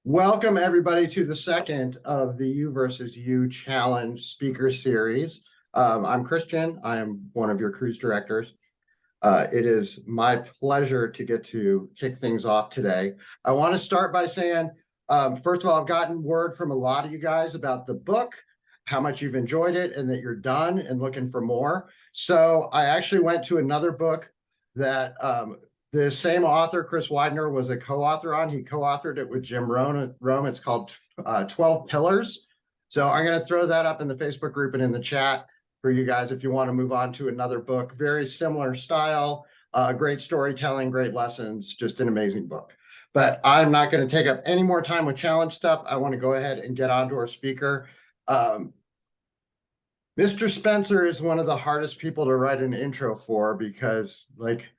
Welcome, everybody, to the second of the You versus You Challenge speaker series. I'm Christian. I am one of your cruise directors. It is my pleasure to get to kick things off today. I want to start by saying, first of all, I've gotten word from a lot of you guys about the book, how much you've enjoyed it, and that you're done and looking for more. So I actually went to another book that the same author, Chris Widener, was a co-author on. He co-authored it with Jim Rome. It's called 12 Pillars. So I'm going to throw that up in the Facebook group and in the chat for you guys if you want to move on to another book. Very similar style, great storytelling, great lessons, just an amazing book. But I'm not going to take up any more time with challenge stuff. I want to go ahead and get on to our speaker. Mr. Spencer is one of the hardest people to write an intro for because, like,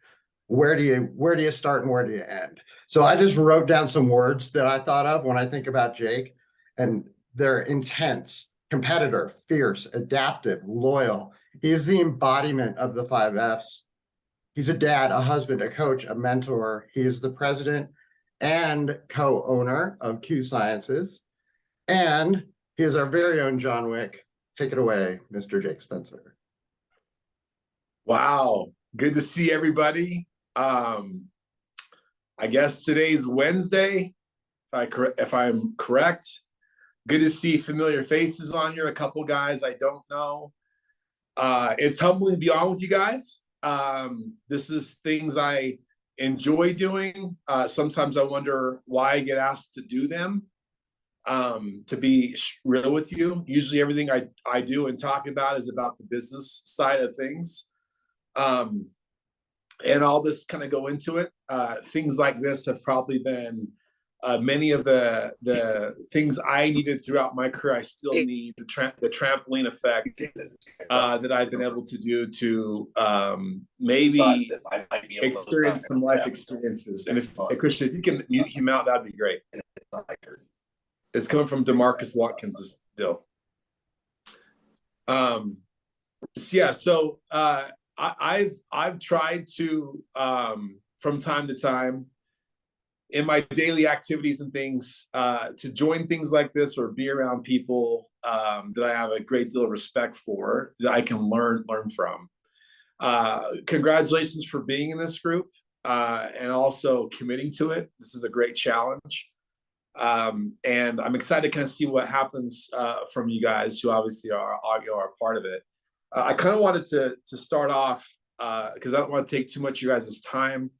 where do you start and where do you end? So I just wrote down some words that I thought of when I think about Jake, and they're intense, competitor, fierce, adaptive, loyal. He is the embodiment of the 5 Fs. He's a dad, a husband, a coach, a mentor. He is the president and co-owner of Q Sciences. And he is our very own John Wick. Take it away, Mr. Jake Spencer. Wow. Good to see everybody. I guess today's Wednesday, if I'm correct. Good to see familiar faces on here, a couple guys I don't know. It's humbling to be on with you guys. This is things I enjoy doing. Sometimes I wonder why I get asked to do them. To be real with you, usually everything I do and talk about is about the business side of things. And all this kind of go into it. Things like this have probably been many of the things I needed throughout my career. I still need the trampoline effect that I've been able to do to maybe experience some life experiences. And if Christian, if you can mute him out, that'd be great. It's coming from DeMarcus Watkins still. So I've tried to from time to time in my daily activities and things to join things like this or be around people that I have a great deal of respect for, that I can learn from. Congratulations for being in this group and also committing to it. This is a great challenge. And I'm excited to kind of see what happens from you guys who obviously are part of it. I kind of wanted to start off because I don't want to take too much of you guys' time.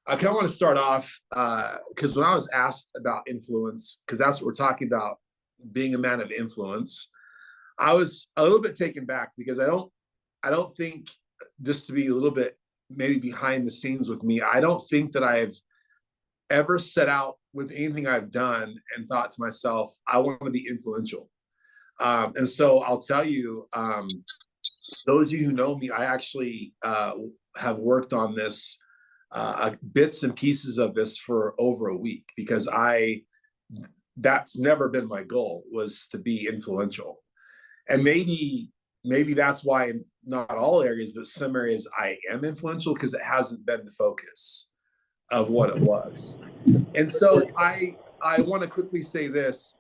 I kind of want to start off because when I was asked about influence, because that's what we're talking about, being a man of influence, I was a little bit taken back because I don't think, just to be a little bit maybe behind the scenes with me, I don't think that I've ever set out with anything I've done and thought to myself, I want to be influential. And so I'll tell you, those of you who know me, I actually have worked on this, bits and pieces of this for over a week, because that's never been my goal, was to be influential. And maybe that's why in not all areas, but some areas I am influential, because it hasn't been the focus of what it was. And so I want to quickly say this.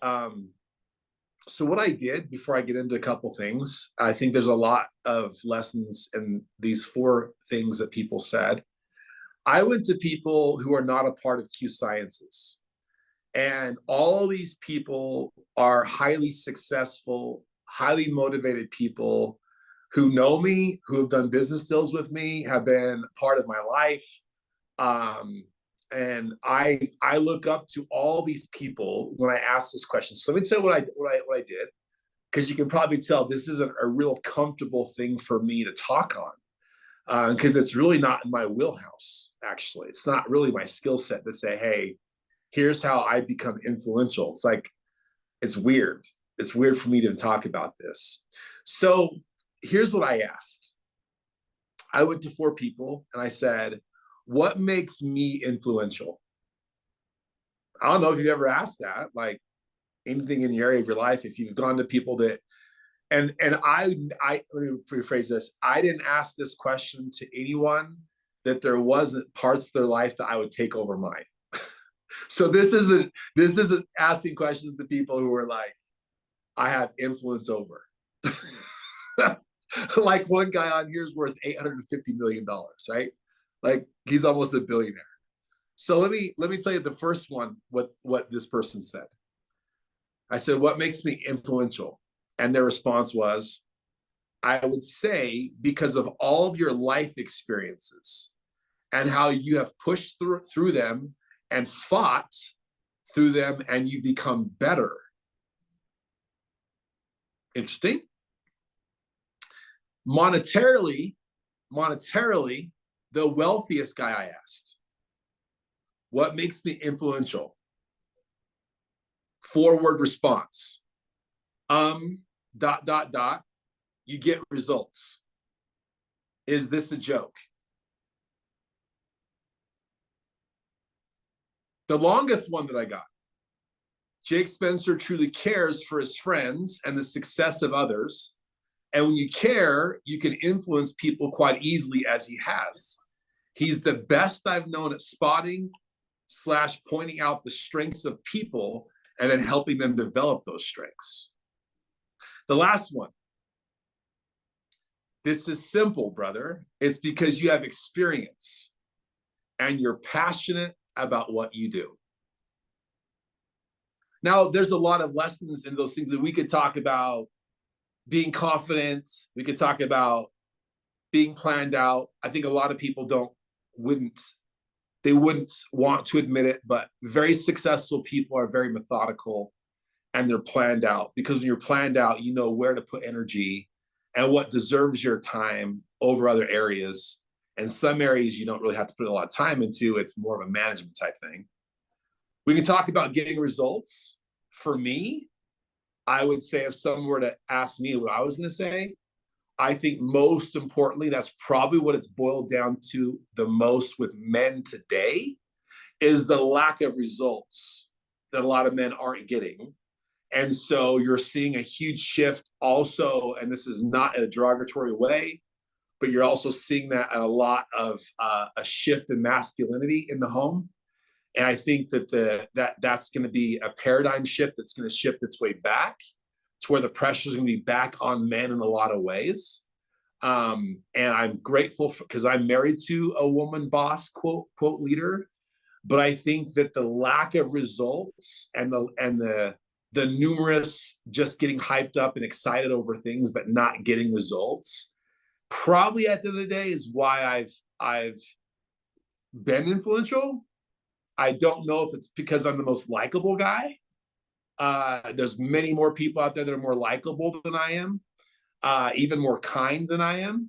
So what I did before I get into a couple things, I think there's a lot of lessons in these 4 things that people said. I went to people who are not a part of Q Sciences. And all these people are highly successful, highly motivated people who know me, who have done business deals with me, have been part of my life. And I look up to all these people when I ask this question. So let me tell you what I did, because you can probably tell this isn't a real comfortable thing for me to talk on, because it's really not in my wheelhouse. Actually, it's not really my skill set to say, hey, here's how I become influential. It's like, it's weird. It's weird for me to talk about this. So here's what I asked. I went to 4 people and I said, what makes me influential? I don't know if you've ever asked that, like anything in your area of your life, if you've gone to people that, and I let me rephrase this. I didn't ask this question to anyone that there wasn't parts of their life that I would take over mine. So this isn't asking questions to people who are like, I have influence over. Like one guy on here is worth $850 million, right? Like he's almost a billionaire. So let me tell you the first one, what this person said. I said, what makes me influential? And their response was, I would say because of all of your life experiences and how you have pushed through them and fought through them and you become better. Interesting. Monetarily, the wealthiest guy I asked, what makes me influential? Forward response. Dot, dot, dot. You get results. Is this a joke? The longest one that I got. Jake Spencer truly cares for his friends and the success of others. And when you care, you can influence people quite easily, as he has. He's the best I've known at spotting / pointing out the strengths of people and then helping them develop those strengths. The last one. This is simple, brother. It's because you have experience and you're passionate about what you do. Now, there's a lot of lessons in those things that we could talk about. Being confident, we could talk about being planned out. I think a lot of people wouldn't want to admit it, but very successful people are very methodical and they're planned out, because when you're planned out, you know where to put energy and what deserves your time over other areas. And some areas you don't really have to put a lot of time into. It's more of a management type thing. We can talk about getting results. For me, I would say if someone were to ask me what I was going to say, I think most importantly, that's probably what it's boiled down to the most with men today, is the lack of results that a lot of men aren't getting. And so you're seeing a huge shift also, and this is not in a derogatory way, but you're also seeing that a lot of a shift in masculinity in the home. And I think that that's going to be a paradigm shift that's going to shift its way back to where the pressure is going to be back on men in a lot of ways. And I'm grateful because I'm married to a woman boss, quote leader. But I think that the lack of results and the numerous just getting hyped up and excited over things but not getting results, probably at the end of the day is why I've been influential. I don't know if it's because I'm the most likable guy. There's many more people out there that are more likable than I am, even more kind than I am,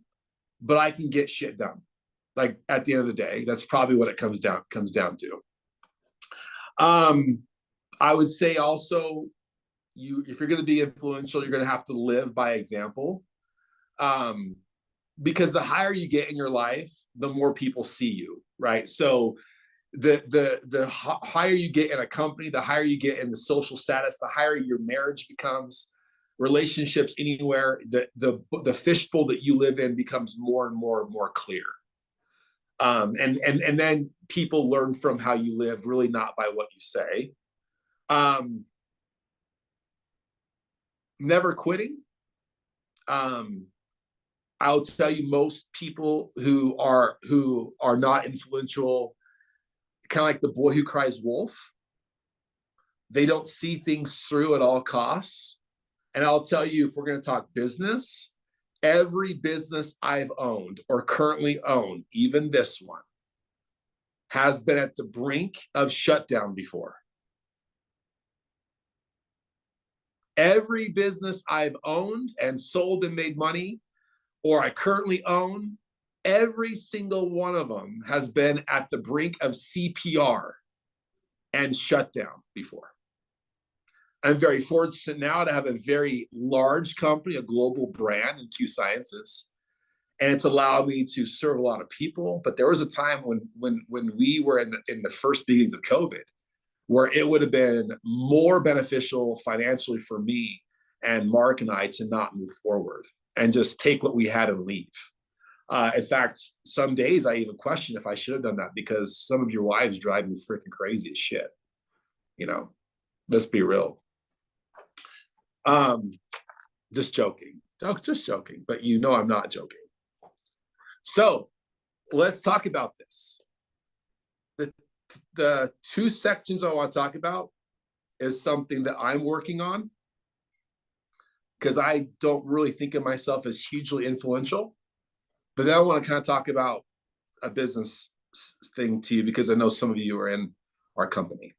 but I can get shit done. Like at the end of the day, that's probably what it comes down to. I would say also, if you're going to be influential, you're going to have to live by example. Because the higher you get in your life, the more people see you, right? So the higher you get in a company, the higher you get in the social status, the higher your marriage becomes, relationships anywhere, the fishbowl that you live in becomes more and more clear. And then people learn from how you live, really not by what you say. Never quitting. I'll tell you, most people who are not influential, kind of like the boy who cries wolf, they don't see things through at all costs. And I'll tell you, if we're going to talk business, every business I've owned or currently own, even this one, has been at the brink of shutdown before. Every business I've owned and sold and made money, or I currently own, every single one of them has been at the brink of CPR and shutdown before. I'm very fortunate now to have a very large company, a global brand in Q Sciences, and it's allowed me to serve a lot of people. But there was a time when we were in the first beginnings of COVID, where it would have been more beneficial financially for me and Mark and I to not move forward and just take what we had and leave. In fact, some days I even question if I should have done that, because some of your wives drive me freaking crazy as shit. You know, let's be real. Just joking. Oh, just joking, but you know I'm not joking. So let's talk about this. The two sections I want to talk about is something that I'm working on, because I don't really think of myself as hugely influential. But then I want to kind of talk about a business thing to you, because I know some of you are in our company.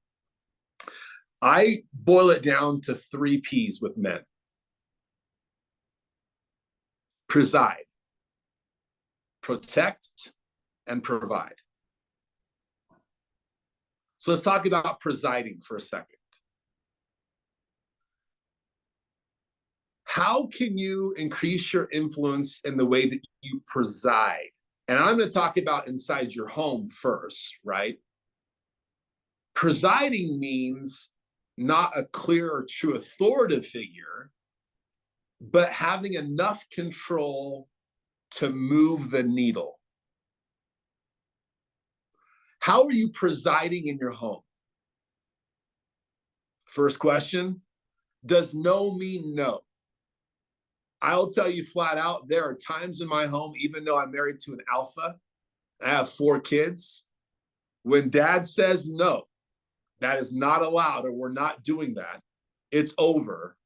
I boil it down to 3 P's with men. Preside, protect, and provide. So let's talk about presiding for a second. How can you increase your influence in the way that you preside? And I'm going to talk about inside your home first, right? Presiding means not a clear or true authoritative figure, but having enough control to move the needle. How are you presiding in your home? First question, does no mean no? I'll tell you flat out, there are times in my home, even though I'm married to an alpha, I have 4 kids, when dad says no, that is not allowed, or we're not doing that, it's over.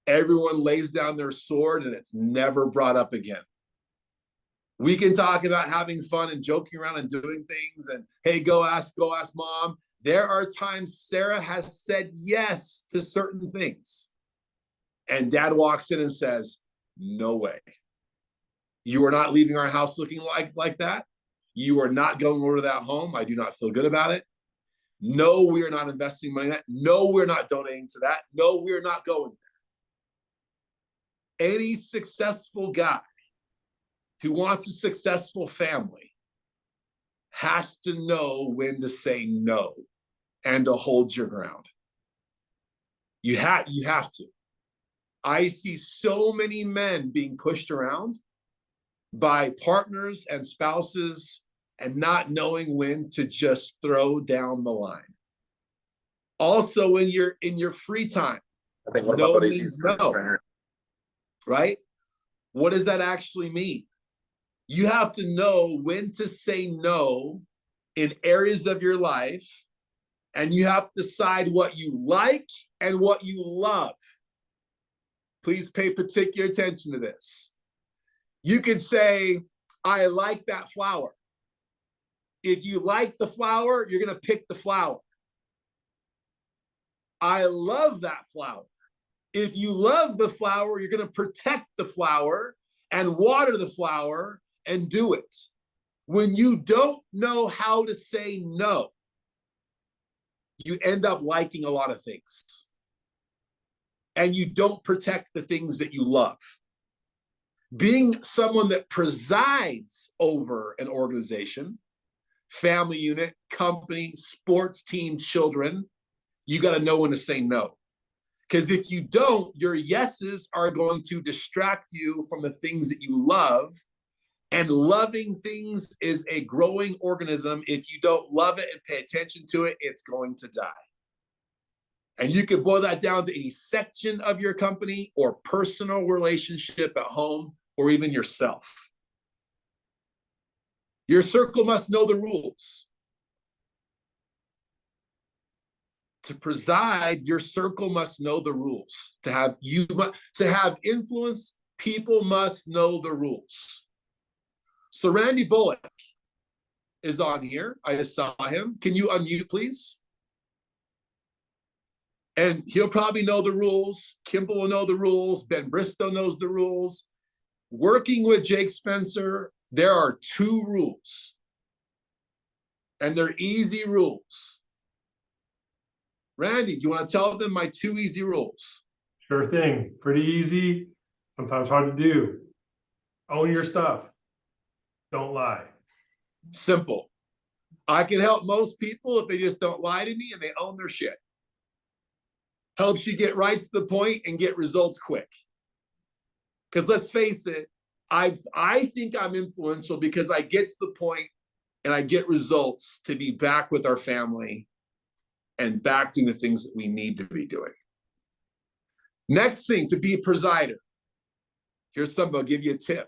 Everyone lays down their sword and it's never brought up again. We can talk about having fun and joking around and doing things and, hey, go ask mom. There are times Sarah has said yes to certain things. And dad walks in and says, no way. You are not leaving our house looking like that. You are not going over to that home. I do not feel good about it. No, we are not investing money in that. No, we're not donating to that. No, we're not going there. Any successful guy who wants a successful family has to know when to say no and to hold your ground. You have to. I see so many men being pushed around by partners and spouses and not knowing when to just throw down the line. Also, when you're in your free time, I think one of no my buddies means used no, right? What does that actually mean? You have to know when to say no in areas of your life, and you have to decide what you like and what you love. Please pay particular attention to this. You could say, I like that flower. If you like the flower, you're going to pick the flower. I love that flower. If you love the flower, you're going to protect the flower and water the flower and do it. When you don't know how to say no, you end up liking a lot of things. And you don't protect the things that you love. Being someone that presides over an organization, family unit, company, sports team, children, you got to know when to say no. Because if you don't, your yeses are going to distract you from the things that you love. And loving things is a growing organism. If you don't love it and pay attention to it, it's going to die. And you can boil that down to any section of your company or personal relationship at home or even yourself. Your circle must know the rules. To preside, your circle must know the rules. To have influence, people must know the rules. So Randy Bullock is on here. I just saw him. Can you unmute, please? And he'll probably know the rules. Kimball will know the rules. Ben Bristow knows the rules. Working with Jake Spencer, there are 2 rules. And they're easy rules. Randy, do you want to tell them my 2 easy rules? Sure thing. Pretty easy. Sometimes hard to do. Own your stuff. Don't lie. Simple. I can help most people if they just don't lie to me and they own their shit. Helps you get right to the point and get results quick. Because let's face it, I think I'm influential because I get to the point and I get results to be back with our family and back doing the things that we need to be doing. Next thing, to be a presider. Here's something, I'll give you a tip.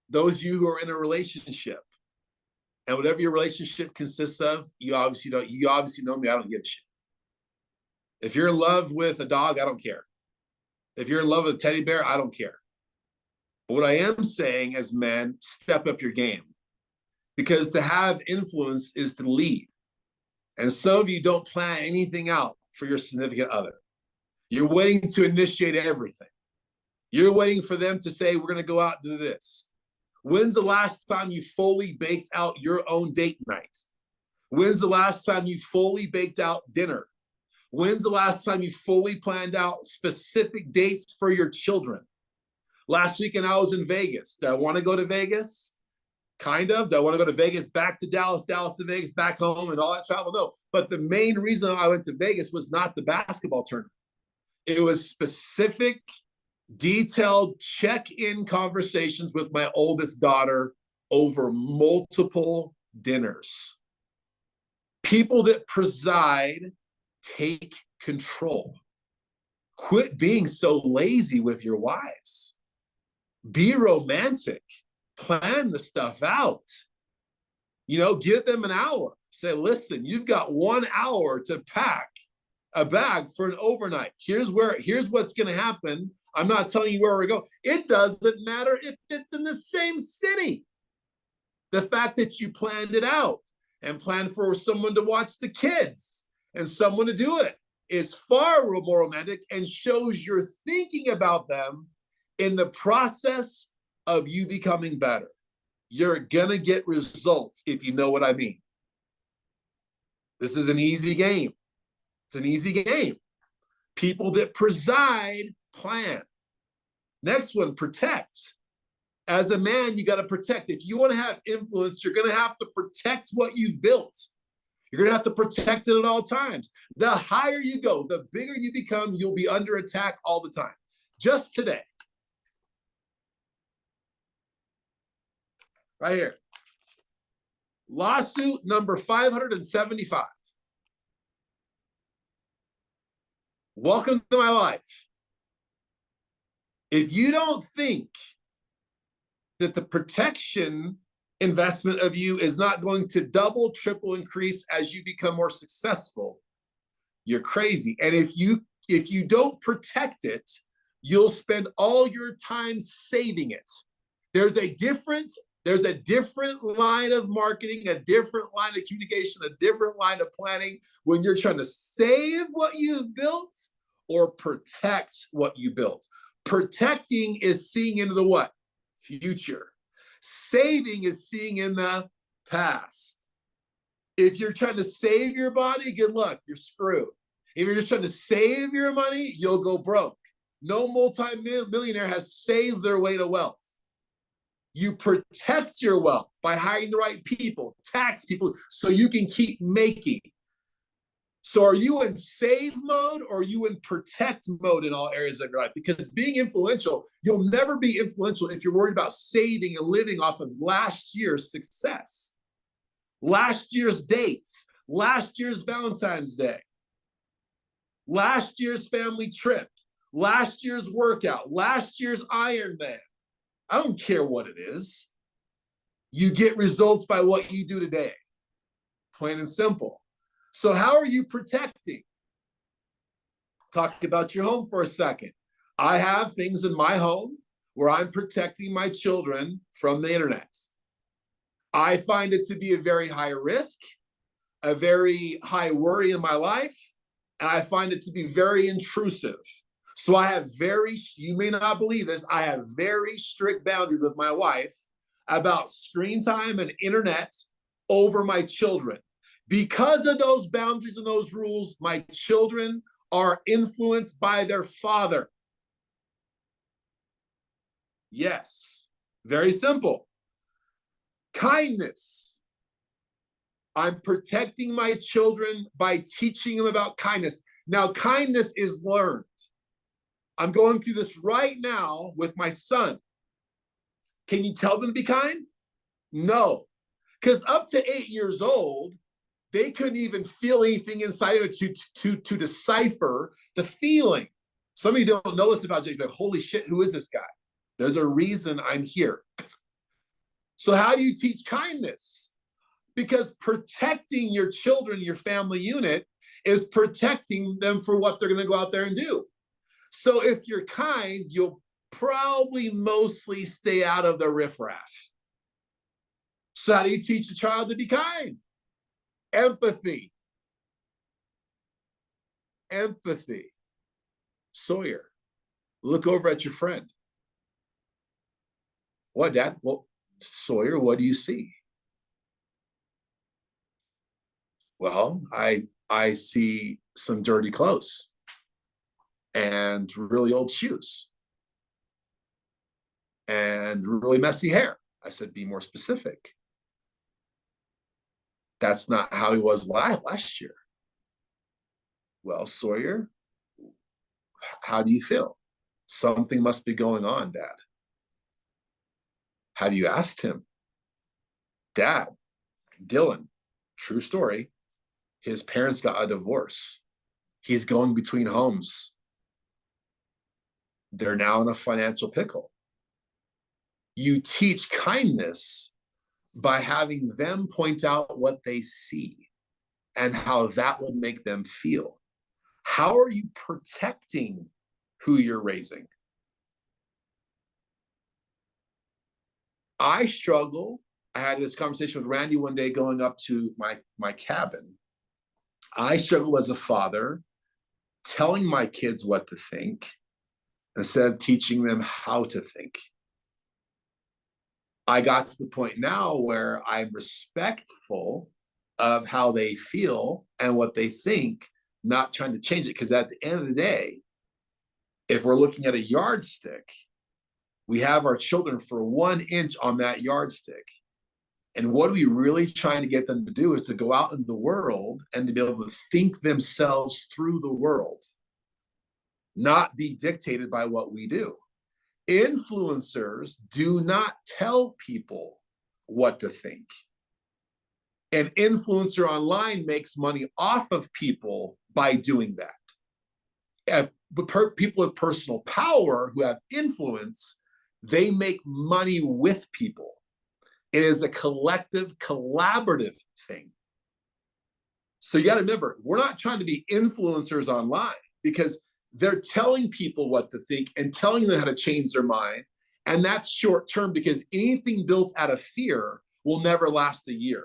Those of you who are in a relationship, and whatever your relationship consists of, you obviously know me, I don't give a shit. If you're in love with a dog, I don't care. If you're in love with a teddy bear, I don't care. But what I am saying as men, step up your game. Because to have influence is to lead. And some of you don't plan anything out for your significant other. You're waiting to initiate everything. You're waiting for them to say, we're going to go out and do this. When's the last time you fully baked out your own date night? When's the last time you fully baked out dinner? When's the last time you fully planned out specific dates for your children? Last weekend I was in Vegas. Did I want to go to Vegas? Kind of. Do I want to go to Vegas, back to Dallas, Dallas to Vegas, back home and all that travel? No. But the main reason I went to Vegas was not the basketball tournament. It was specific, detailed check-in conversations with my oldest daughter over multiple dinners. People that preside take control. Quit being so lazy with your wives. Be romantic. Plan the stuff out. Give them an hour. Say, listen, you've got 1 hour to pack a bag for an overnight. Here's what's going to happen. I'm not telling you where we're going. It doesn't matter if it's in the same city. The fact that you planned it out and planned for someone to watch the kids and someone to do it is far more romantic and shows you're thinking about them in the process of you becoming better. You're going to get results if you know what I mean. This is an easy game. It's an easy game. People that preside plan. Next one, protect. As a man, you got to protect. If you want to have influence, you're going to have to protect what you've built. You're going to have to protect it at all times. The higher you go, the bigger you become, you'll be under attack all the time. Just today. Right here. Lawsuit number 575. Welcome to my life. If you don't think that the protection investment of you is not going to double, triple, increase as you become more successful, you're crazy. And if you don't protect it, you'll spend all your time saving it. There's a different line of marketing, a different line of communication, a different line of planning when you're trying to save what you've built or protect what you built. Protecting is seeing into the what? Future. Saving is seeing in the past. If you're trying to save your body, good luck, you're screwed. If you're just trying to save your money, you'll go broke. No multi-millionaire has saved their way to wealth. You protect your wealth by hiring the right people, tax people, so you can keep making. So are you in save mode or are you in protect mode in all areas of your life? Because being influential, you'll never be influential if you're worried about saving and living off of last year's success, last year's dates, last year's Valentine's Day, last year's family trip, last year's workout, last year's Ironman. I don't care what it is. You get results by what you do today. Plain and simple. So how are you protecting? Talk about your home for a second. I have things in my home where I'm protecting my children from the internet. I find it to be a very high risk, a very high worry in my life, and I find it to be very intrusive. So I have you may not believe this, I have very strict boundaries with my wife about screen time and internet over my children. Because of those boundaries and those rules, my children are influenced by their father. Yes, very simple. Kindness. I'm protecting my children by teaching them about kindness. Now, kindness is learned. I'm going through this right now with my son. Can you tell them to be kind? No, because up to 8 years old, They couldn't even feel anything inside of it to decipher the feeling. Some of you don't know this about Jacob, but holy shit, who is this guy? There's a reason I'm here. So how do you teach kindness? Because protecting your children, your family unit, is protecting them for what they're going to go out there and do. So if you're kind, you'll probably mostly stay out of the riffraff. So how do you teach a child to be kind? Empathy. Empathy. Sawyer, look over at your friend. What, Dad? Well, Sawyer, what do you see? Well, I see some dirty clothes and really old shoes and really messy hair. I said, be more specific. That's not how he was last year. Well, Sawyer, how do you feel? Something must be going on, Dad. Have you asked him? Dad, Dylan, true story. His parents got a divorce. He's going between homes. They're now in a financial pickle. You teach kindness by having them point out what they see and how that would make them feel. How are you protecting who you're raising? I struggle. I had this conversation with Randy one day going up to my cabin. I struggle as a father telling my kids what to think instead of teaching them how to think. I got to the point now where I'm respectful of how they feel and what they think, not trying to change it. Because at the end of the day, if we're looking at a yardstick, we have our children for 1 inch on that yardstick. And what are we really trying to get them to do is to go out into the world and to be able to think themselves through the world, not be dictated by what we do. Influencers do not tell people what to think. An influencer online makes money off of people by doing that. But people with personal power who have influence, they make money with people. It is a collective, collaborative thing. So you got to remember, we're not trying to be influencers online because they're telling people what to think and telling them how to change their mind. And that's short term because anything built out of fear will never last a year.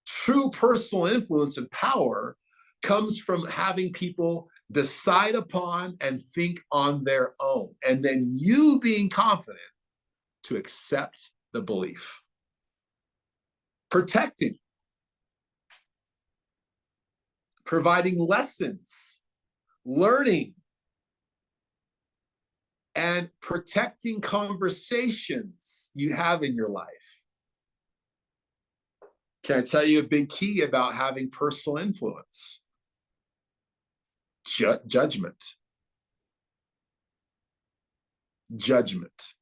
True personal influence and power comes from having people decide upon and think on their own. And then you being confident to accept the belief. Protecting. Providing lessons. Learning. And protecting conversations you have in your life. Can I tell you a big key about having personal influence? Judgment. Judgment.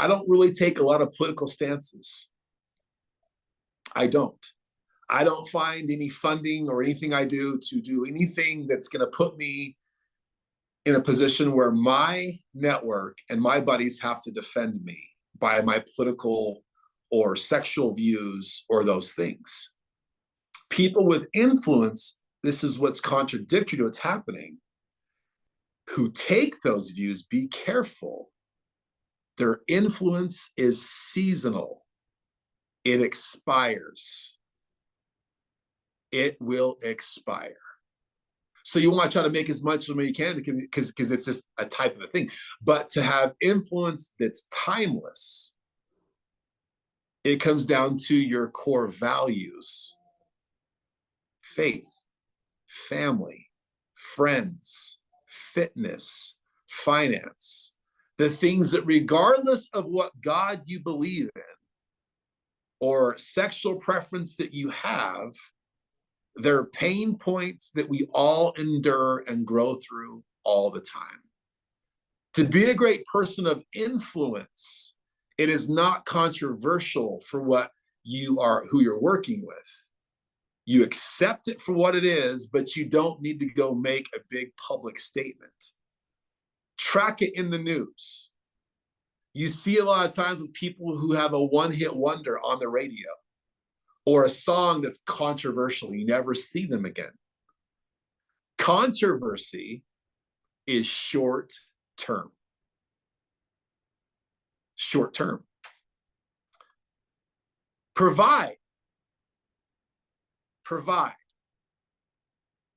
I don't really take a lot of political stances. I don't find any funding or anything I do to do anything that's going to put me in a position where my network and my buddies have to defend me by my political or sexual views or those things. People with influence, this is what's contradictory to what's happening, who take those views, be careful. Their influence is seasonal. It expires. It will expire. So you want to try to make as much money you can because it's just a type of a thing. But to have influence that's timeless, it comes down to your core values: faith, family, friends, fitness, finance, the things that regardless of what God you believe in or sexual preference that you have, they're pain points that we all endure and grow through all the time. To be a great person of influence, it is not controversial for what who you're working with. You accept it for what it is, but you don't need to go make a big public statement. Track it in the news. You see a lot of times with people who have a one-hit wonder on the radio or a song that's controversial, you never see them again. Controversy is short term. Short term. Provide.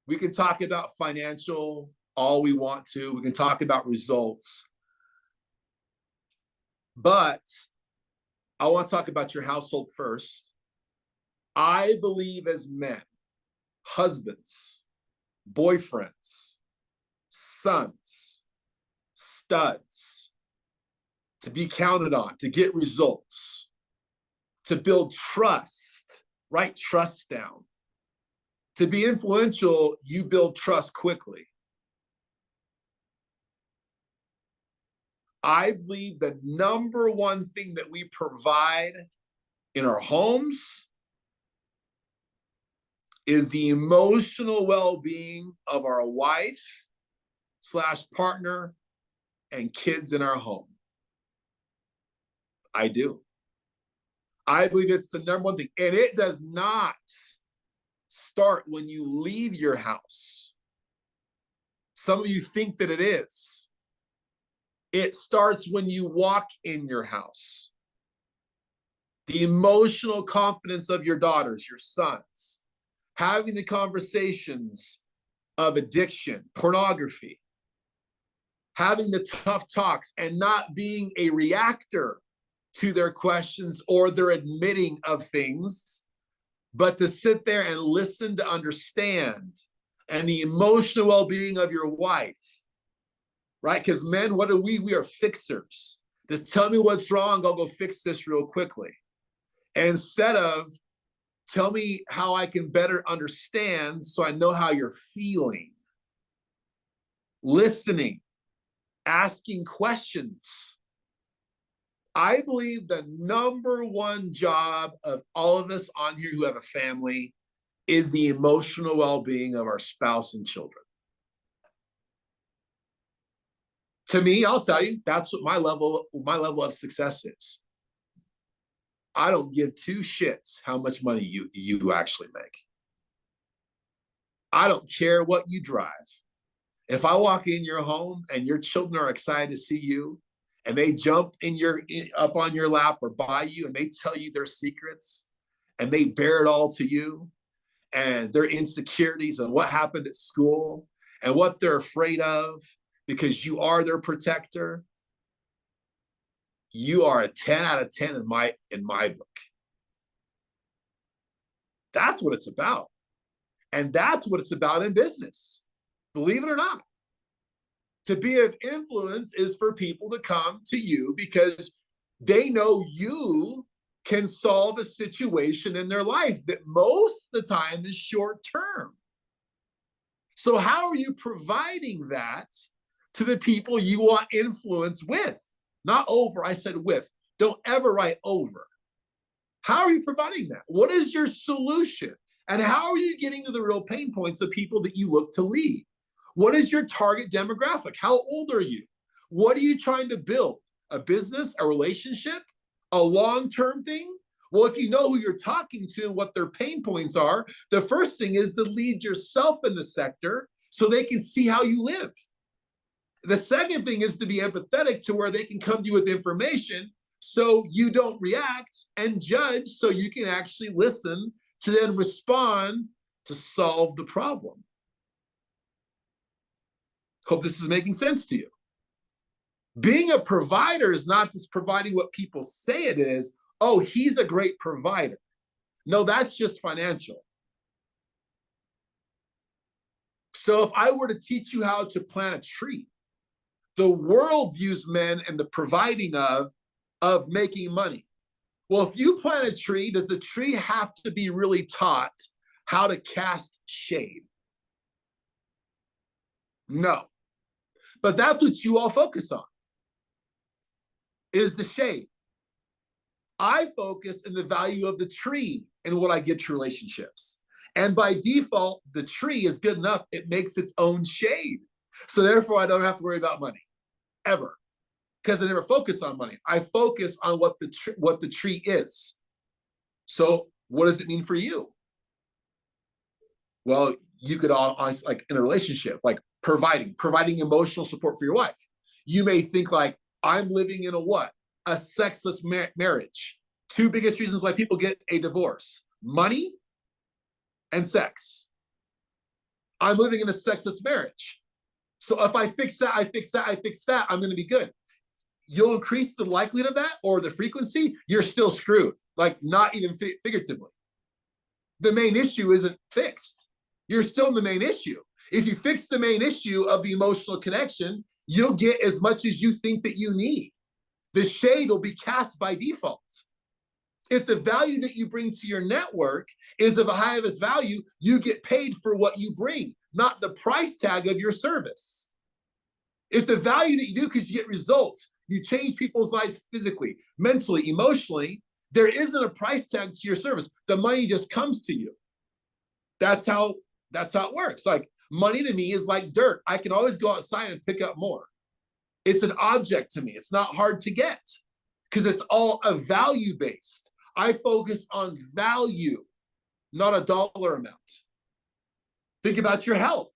We can talk about financial all we want to. We can talk about results. But I want to talk about your household first. I believe as men, husbands, boyfriends, sons, studs, to be counted on, to get results, to build trust, write trust down. To be influential, you build trust quickly. I believe the number one thing that we provide in our homes is the emotional well-being of our wife / partner and kids in our home. I do. I believe it's the number one thing. And it does not start when you leave your house. Some of you think that it is. It starts when you walk in your house. The emotional confidence of your daughters, your sons, having the conversations of addiction, pornography, having the tough talks and not being a reactor to their questions or their admitting of things, but to sit there and listen to understand, and the emotional well-being of your wife, right? Because men, what are we? We are fixers. Just tell me what's wrong, I'll go fix this real quickly. Instead of, tell me how I can better understand so I know how you're feeling. Listening, asking questions. I believe the number one job of all of us on here who have a family is the emotional well-being of our spouse and children. To me, I'll tell you, that's what my level of success is. I don't give two shits how much money you actually make. I don't care what you drive. If I walk in your home and your children are excited to see you, and they jump up on your lap or by you, and they tell you their secrets, and they bear it all to you, and their insecurities and what happened at school and what they're afraid of, because you are their protector, you are a 10 out of 10 in my book. That's what it's about. And that's what it's about in business. Believe it or not. To be of influence is for people to come to you because they know you can solve a situation in their life that most of the time is short term. So how are you providing that to the people you want influence with? Not over, I said with. Don't ever write over. How are you providing that? What is your solution? And how are you getting to the real pain points of people that you look to lead? What is your target demographic? How old are you? What are you trying to build? A business, a relationship, a long-term thing? Well, if you know who you're talking to and what their pain points are, the first thing is to lead yourself in the sector so they can see how you live. The second thing is to be empathetic to where they can come to you with information so you don't react and judge, so you can actually listen to then respond to solve the problem. Hope this is making sense to you. Being a provider is not just providing what people say it is. Oh, he's a great provider. No, that's just financial. So if I were to teach you how to plant a tree, the world views men and the providing of making money. Well, if you plant a tree, does the tree have to be really taught how to cast shade? No. But that's what you all focus on, is the shade. I focus in the value of the tree and what I get to relationships. And by default, the tree is good enough. It makes its own shade. So therefore, I don't have to worry about money ever, because I never focus on money. I focus on what the tree is. So what does it mean for you? Well, you could honestly, like in a relationship, like providing emotional support for your wife. You may think like, I'm living in a what? A sexless marriage. Two biggest reasons why people get a divorce: money and sex. I'm living in a sexless marriage. So if I fix that, I'm going to be good. You'll increase the likelihood of that or the frequency, you're still screwed. Like, not even figuratively. The main issue isn't fixed. You're still in the main issue. If you fix the main issue of the emotional connection, you'll get as much as you think that you need. The shade will be cast by default. If the value that you bring to your network is of the highest value, you get paid for what you bring, not the price tag of your service. If the value that you do because you get results, you change people's lives physically, mentally, emotionally, there isn't a price tag to your service. The money just comes to you. That's how it works. Like, money to me is like dirt. I can always go outside and pick up more. It's an object to me. It's not hard to get because it's all a value based. I focus on value, not a dollar amount. Think about your health.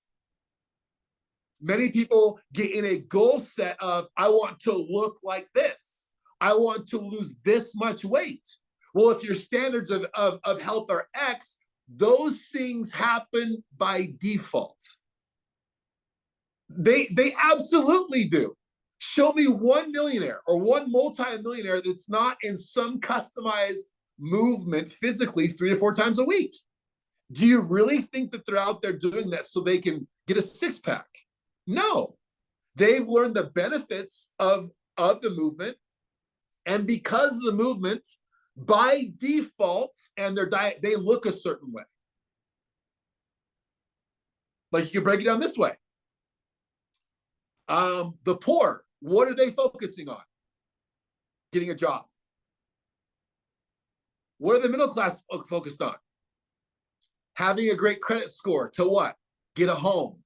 Many people get in a goal set of, I want to look like this. I want to lose this much weight. Well, if your standards of health are X, those things happen by default. They absolutely do. Show me one millionaire or one multi-millionaire that's not in some customized movement physically 3 to 4 times a week. Do you really think that they're out there doing that so they can get a six-pack? No. They've learned the benefits of the movement. And because of the movement, by default and their diet, they look a certain way. Like, you can break it down this way. The poor, what are they focusing on? Getting a job. What are the middle class focused on? Having a great credit score to what? Get a home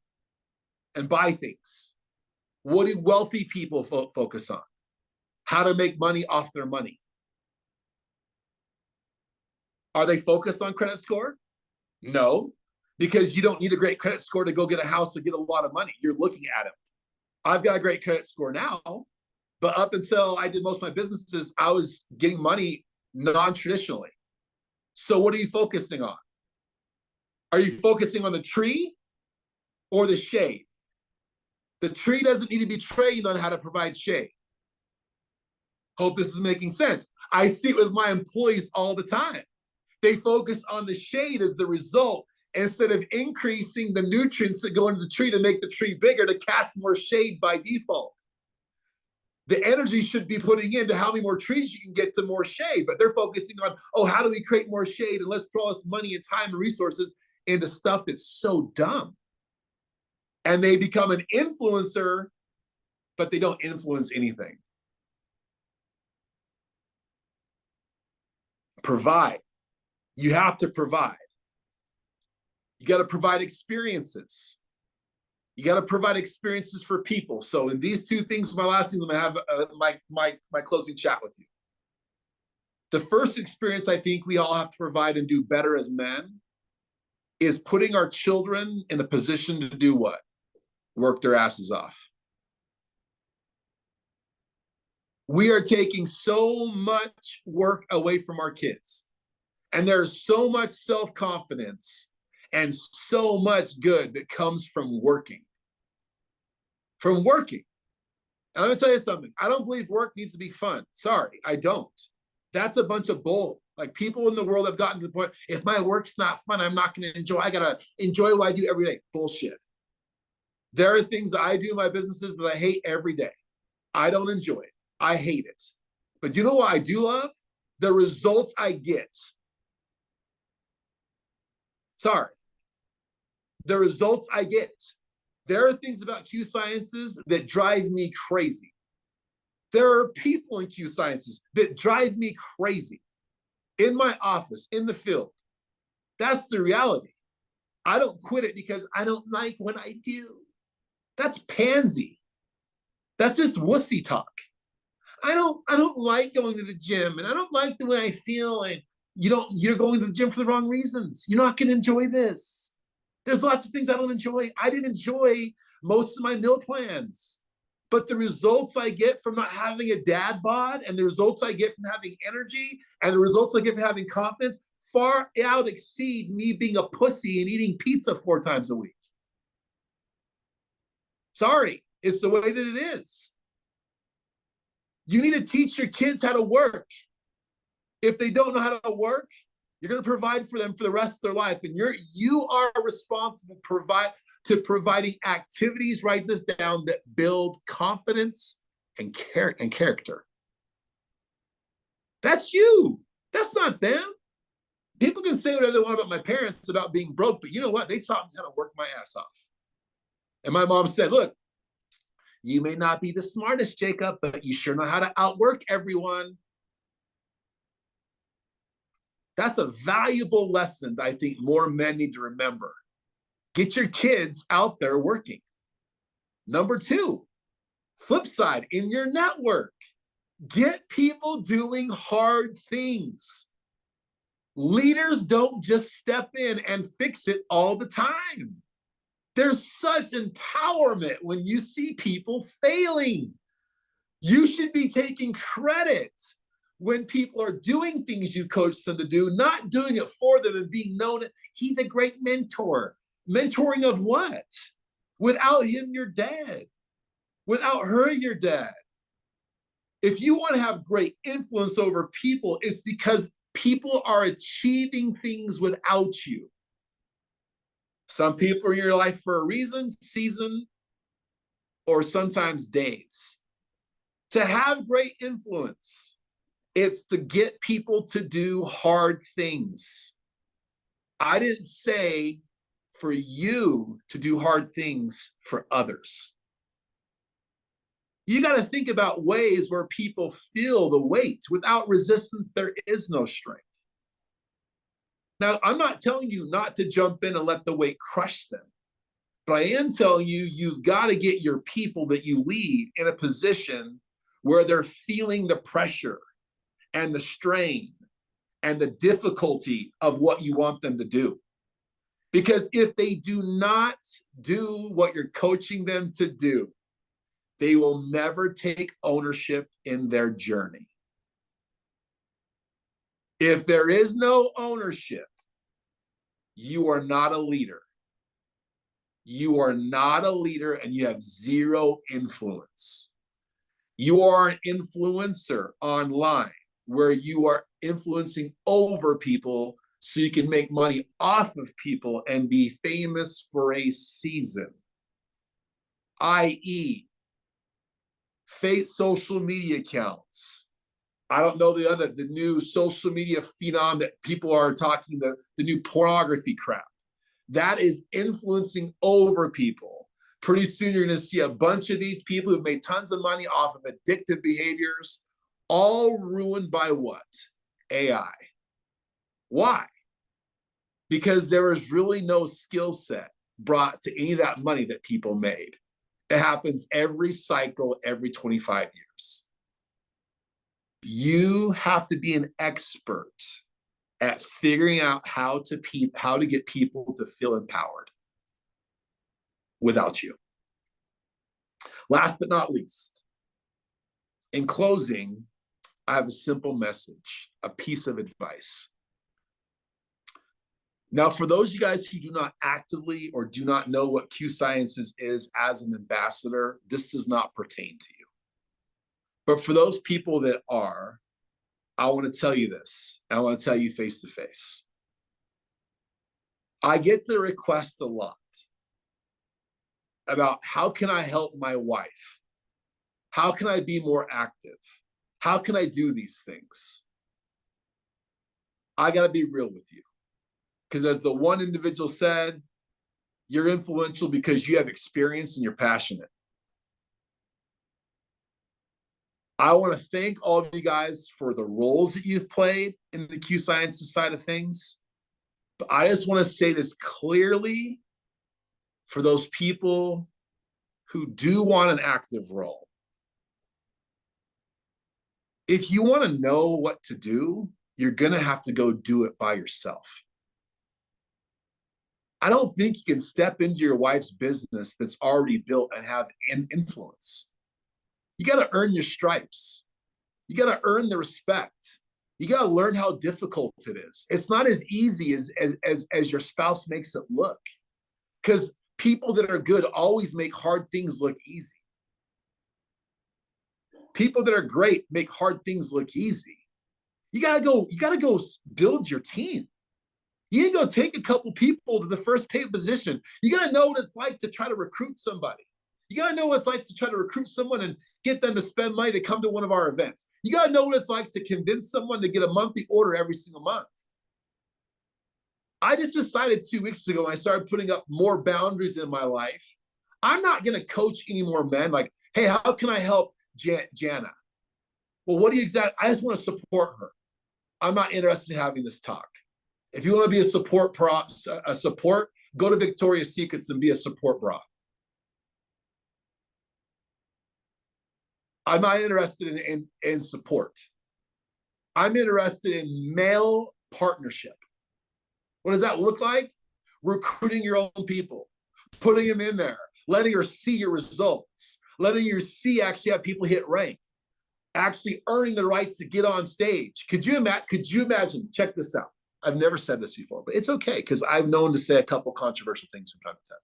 and buy things. What do wealthy people focus on? How to make money off their money. Are they focused on credit score? No, because you don't need a great credit score to go get a house or get a lot of money. You're looking at it. I've got a great credit score now, but up until I did most of my businesses, I was getting money non-traditionally. So what are you focusing on? Are you focusing on the tree or the shade? The tree doesn't need to be trained on how to provide shade. Hope this is making sense. I see it with my employees all the time. They focus on the shade as the result instead of increasing the nutrients that go into the tree to make the tree bigger, to cast more shade by default. The energy should be putting into how many more trees you can get to more shade, but they're focusing on, oh, how do we create more shade? And let's throw us money and time and resources into stuff that's so dumb. And they become an influencer, but they don't influence anything. Provide. You have to provide. You got to provide experiences. You got to provide experiences for people. So in these two things, my last thing, I'm going to have my closing chat with you. The first experience I think we all have to provide and do better as men is putting our children in a position to do what? Work their asses off. We are taking so much work away from our kids. And there's so much self-confidence and so much good that comes from working. From working. And let me tell you something. I don't believe work needs to be fun. Sorry, I don't. That's a bunch of bull. Like, people in the world have gotten to the point, if my work's not fun, I'm not going to enjoy. I got to enjoy what I do every day. Bullshit. There are things that I do in my businesses that I hate every day. I don't enjoy it. I hate it. But you know what I do love? The results I get. Sorry. The results I get. There are things about Q Sciences that drive me crazy. There are people in Q Sciences that drive me crazy in my office, in the field. That's the reality. I don't quit it because I don't like what I do. That's pansy. That's just wussy talk. I don't like going to the gym, and I don't like the way I feel, and you're going to the gym for the wrong reasons. You're not going to enjoy this. There's lots of things I don't enjoy. I didn't enjoy most of my meal plans, but the results I get from not having a dad bod, and the results I get from having energy, and the results I get from having confidence far out exceed me being a pussy and eating pizza 4 times a week. Sorry, it's the way that it is. You need to teach your kids how to work. If they don't know how to work, you're going to provide for them for the rest of their life. And you are responsible to providing activities, write this down, that build confidence and character. That's you. That's not them. People can say whatever they want about my parents about being broke, but you know what? They taught me how to work my ass off. And my mom said, look, you may not be the smartest, Jacob, but you sure know how to outwork everyone. That's a valuable lesson that I think more men need to remember. Get your kids out there working. Number 2, flip side, in your network, get people doing hard things. Leaders don't just step in and fix it all the time. There's such empowerment when you see people failing. You should be taking credit when people are doing things you coach them to do, not doing it for them and being known as he the great mentor. Mentoring of what? Without him, you're dead. Without her, you're dead. If you want to have great influence over people, it's because people are achieving things without you. Some people are in your life for a reason, season, or sometimes days. To have great influence, it's to get people to do hard things. I didn't say for you to do hard things for others. You got to think about ways where people feel the weight. Without resistance, there is no strength. Now, I'm not telling you not to jump in and let the weight crush them, but I am telling you, you've got to get your people that you lead in a position where they're feeling the pressure and the strain and the difficulty of what you want them to do. Because if they do not do what you're coaching them to do, they will never take ownership in their journey. If there is no ownership, you are not a leader. You are not a leader and you have zero influence. You are an influencer online where you are influencing over people so you can make money off of people and be famous for a season. i.e., fake social media accounts. I don't know the new social media phenom that people are talking, the new pornography crap. That is influencing over people. Pretty soon you're going to see a bunch of these people who've made tons of money off of addictive behaviors, all ruined by what? AI. Why? Because there is really no skill set brought to any of that money that people made. It happens every cycle, every 25 years. You have to be an expert at figuring out how to get people to feel empowered without you. Last but not least, in closing, I have a simple message, a piece of advice. Now, for those of you guys who do not actively or do not know what Q Sciences is as an ambassador, this does not pertain to you. But for those people that are, I want to tell you this. I want to tell you face to face. I get the request a lot about how can I help my wife? How can I be more active? How can I do these things? I got to be real with you. Because as the one individual said, you're influential because you have experience and you're passionate. I want to thank all of you guys for the roles that you've played in the Q Sciences side of things. But I just want to say this clearly for those people who do want an active role. If you want to know what to do, you're going to have to go do it by yourself. I don't think you can step into your wife's business that's already built and have an influence. You got to earn your stripes. You got to earn the respect. You got to learn how difficult it is. It's not as easy as your spouse makes it look, because people that are good always make hard things look easy. People that are great make hard things look easy. You gotta go build your team. You ain't gonna take a couple people to the first paid position. You gotta know what it's like to try to recruit somebody. You gotta know what it's like to try to recruit someone and get them to spend money to come to one of our events. You gotta know what it's like to convince someone to get a monthly order every single month. I just decided 2 weeks ago when I started putting up more boundaries in my life, I'm not gonna coach any more men like, hey, how can I help Jana? Well, what do you exactly? I just want to support her. I'm not interested in having this talk. If you want to be a support, go to Victoria's Secrets and be a support bra. I'm not interested in support. I'm interested in male partnership. What does that look like? Recruiting your own people, putting them in there, letting her see your results, letting her see actually have people hit rank, actually earning the right to get on stage. Could you imagine, check this out. I've never said this before, but it's okay because I've known to say a couple controversial things from time to time.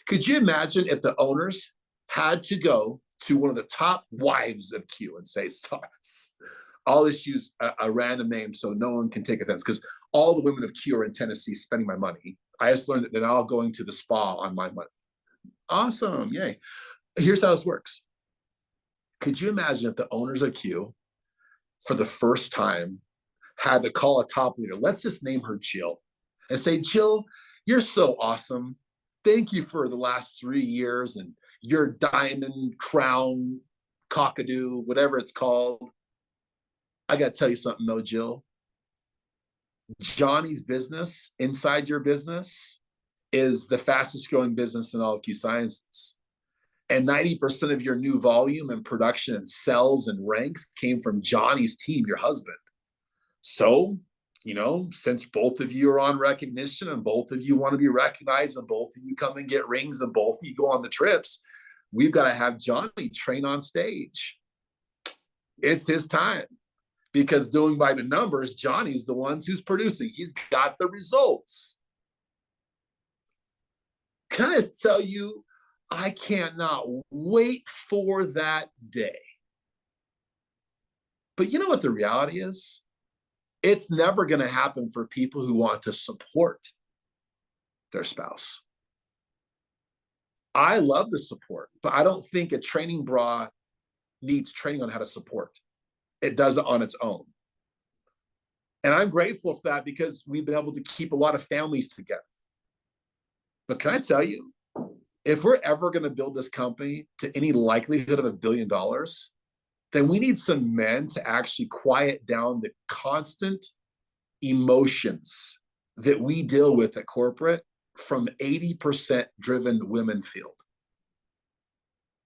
Could you imagine if the owners had to go to one of the top wives of Q and say, sorry, I'll issue a random name so no one can take offense, because all the women of Q are in Tennessee spending my money. I just learned that they're all going to the spa on my money. Awesome, yay. Here's how this works. Could you imagine if the owners of Q, for the first time, had to call a top leader? Let's just name her Jill and say, Jill, you're so awesome. Thank you for the last 3 years and your diamond crown cockadoo, whatever it's called. I got to tell you something though, Jill. Johnny's business inside your business is the fastest growing business in all of Q Sciences. And 90% of your new volume and production and sales and ranks came from Johnny's team, your husband. So, since both of you are on recognition and both of you want to be recognized and both of you come and get rings and both of you go on the trips, we've got to have Johnny train on stage. It's his time, because doing by the numbers, Johnny's the ones who's producing. He's got the results. Can I tell you, I cannot wait for that day. But you know what the reality is? It's never going to happen for people who want to support their spouse. I love the support, but I don't think a training bra needs training on how to support. It does it on its own. And I'm grateful for that because we've been able to keep a lot of families together. But can I tell you, if we're ever going to build this company to any likelihood of $1 billion, then we need some men to actually quiet down the constant emotions that we deal with at corporate from 80% driven women field.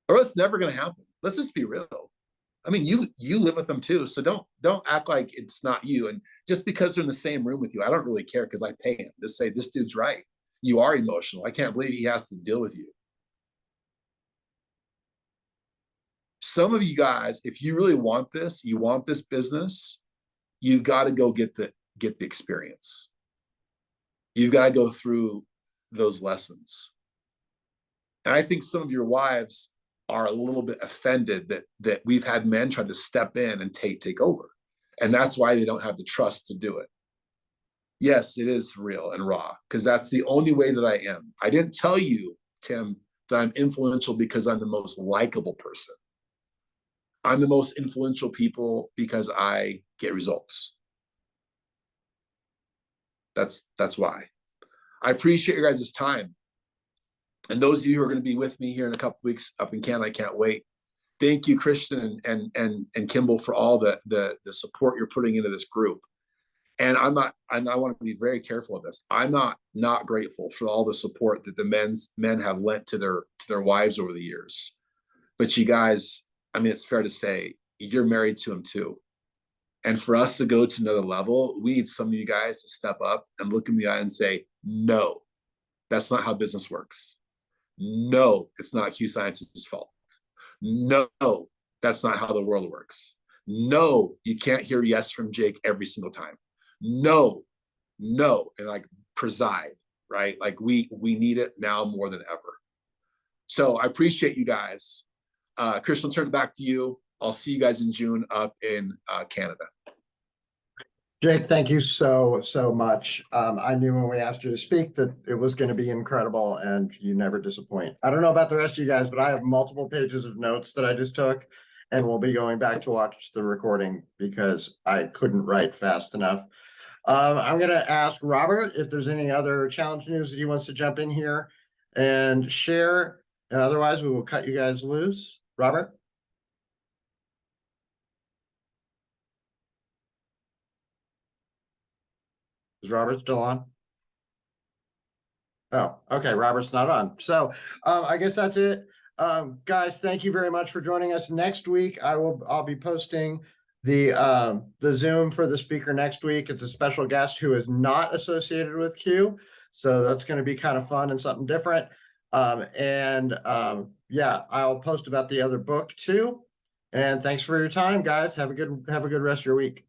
Or it's never going to happen. Let's just be real. I mean, you live with them too, so don't act like it's not you. And just because they're in the same room with you, I don't really care because I pay him. Just say, this dude's right. You are emotional. I can't believe he has to deal with you. Some of you guys, if you really want this, you want this business, you've got to go get the experience. You've got to go through those lessons. And I think some of your wives are a little bit offended that we've had men trying to step in and take over. And that's why they don't have the trust to do it. Yes, it is real and raw, because that's the only way that I am. I didn't tell you, Tim, that I'm influential because I'm the most likable person. I'm the most influential people because I get results. That's why. I appreciate your guys' time. And those of you who are going to be with me here in a couple weeks up in Canada, I can't wait. Thank you, Christian and Kimball, for all the support you're putting into this group. And I want to be very careful of this. I'm not grateful for all the support that the men have lent to their wives over the years. But you guys, I mean, it's fair to say you're married to them too. And for us to go to another level, we need some of you guys to step up and look in the eye and say, no, that's not how business works. No, it's not Q Science's fault. No, that's not how the world works. No, you can't hear yes from Jake every single time. No, and like preside, right? Like we need it now more than ever. So I appreciate you guys. Christian, I'll turn it back to you. I'll see you guys in June up in Canada. Jake, thank you so much. I knew when we asked you to speak that it was going to be incredible, and you never disappoint. I don't know about the rest of you guys, but I have multiple pages of notes that I just took, and we'll be going back to watch the recording because I couldn't write fast enough. I'm going to ask Robert if there's any other challenge news that he wants to jump in here and share. And otherwise, we will cut you guys loose. Robert? Is Robert still on? Oh, okay. Robert's not on. So I guess that's it. Guys, thank you very much for joining us. Next week, I'll be posting the Zoom for the speaker next week. It's a special guest who is not associated with Q. So that's going to be kind of fun and something different. Yeah, I'll post about the other book too. And thanks for your time, guys. Have a good rest of your week.